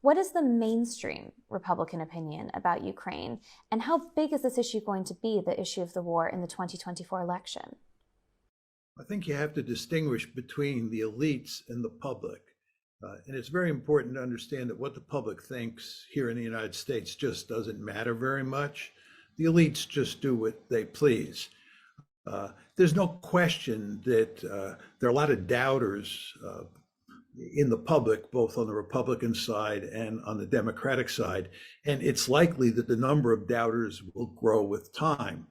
What is the mainstream Republican opinion about Ukraine? And how big is this issue going to be, the issue of the war, in the 2024 election? I think you have to distinguish between the elites and the public. And it's very important to understand that what the public thinks here in the United States just doesn't matter very much. The elites just do what they please. There's no question that there are a lot of doubters in the public, both on the Republican side and on the Democratic side. And it's likely that the number of doubters will grow with time.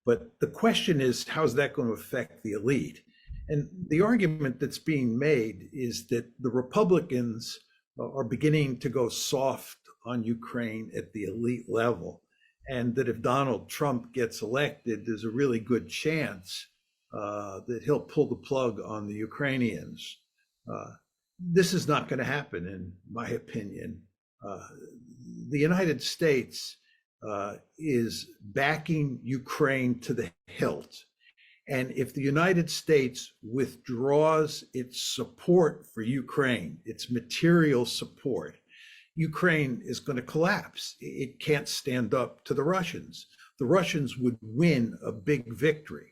But the question is, how's that going to affect the elite? And the argument that's being made is that the Republicans are beginning to go soft on Ukraine at the elite level, and that if Donald Trump gets elected, there's a really good chance that he'll pull the plug on the Ukrainians. This is not going to happen, in my opinion. The United States is backing Ukraine to the hilt. And if the United States withdraws its support for Ukraine, its material support, Ukraine is going to collapse. It can't stand up to the Russians. The Russians would win a big victory.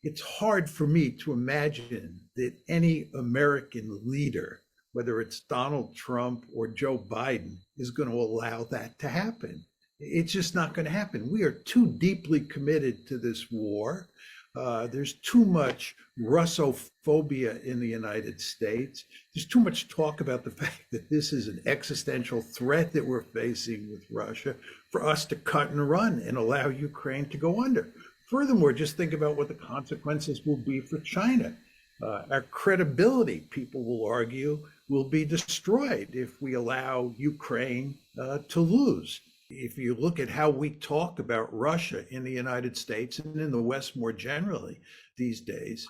It's hard for me to imagine that any American leader, whether it's Donald Trump or Joe Biden, is going to allow that to happen. It's just not going to happen. We are too deeply committed to this war. There's too much Russophobia in the United States. There's too much talk about the fact that this is an existential threat that we're facing with Russia for us to cut and run and allow Ukraine to go under. Furthermore, just think about what the consequences will be for China. Our credibility, people will argue, will be destroyed if we allow Ukraine to lose. If you look at how we talk about Russia in the United States and in the West more generally these days,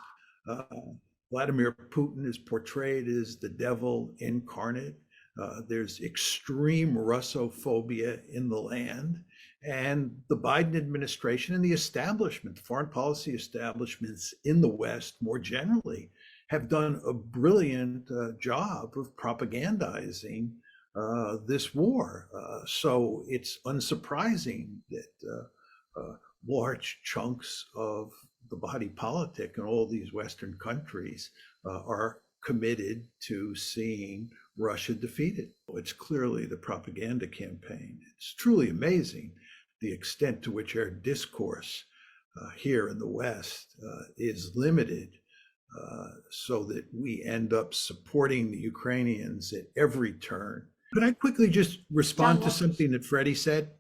Vladimir Putin is portrayed as the devil incarnate. There's extreme Russophobia in the land. And the Biden administration and the establishment, foreign policy establishments in the West more generally, have done a brilliant job of propagandizing this war. So it's unsurprising that large chunks of the body politic in all these Western countries are committed to seeing Russia defeated. It's clearly the propaganda campaign. It's truly amazing the extent to which our discourse here in the West is limited so that we end up supporting the Ukrainians at every turn. Could I quickly just respond to something that Freddie said?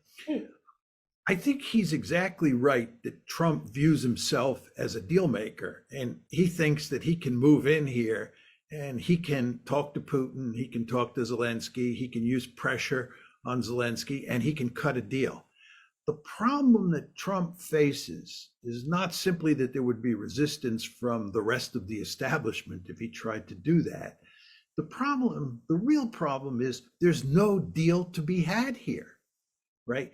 I think he's exactly right that Trump views himself as a deal maker, and he thinks that he can move in here and he can talk to Putin, he can talk to Zelensky, he can use pressure on Zelensky, and he can cut a deal. The problem that Trump faces is not simply that there would be resistance from the rest of the establishment if he tried to do that. The real problem is there's no deal to be had here, right?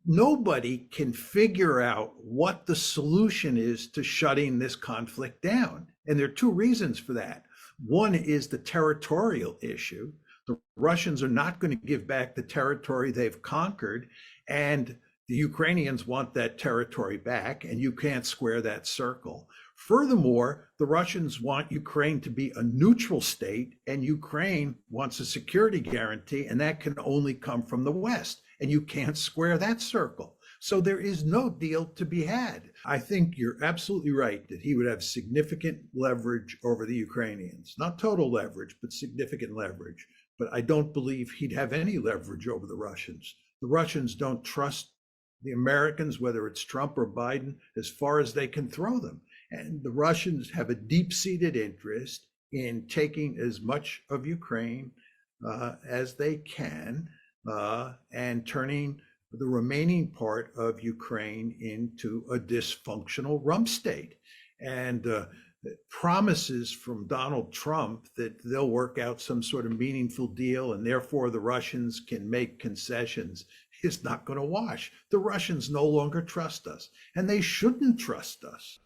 Nobody can figure out what the solution is to shutting this conflict down. And there are two reasons for that. One is the territorial issue. The Russians are not going to give back the territory they've conquered, and the Ukrainians want that territory back, and you can't square that circle. Furthermore, the Russians want Ukraine to be a neutral state, and Ukraine wants a security guarantee, and that can only come from the West, and you can't square that circle. So there is no deal to be had. I think you're absolutely right that he would have significant leverage over the Ukrainians, not total leverage, but significant leverage. But I don't believe he'd have any leverage over the Russians. The Russians don't trust the Americans, whether it's Trump or Biden, as far as they can throw them. And the Russians have a deep-seated interest in taking as much of Ukraine as they can and turning the remaining part of Ukraine into a dysfunctional rump state. And promises from Donald Trump that they'll work out some sort of meaningful deal and therefore the Russians can make concessions is not going to wash. The Russians no longer trust us, and they shouldn't trust us.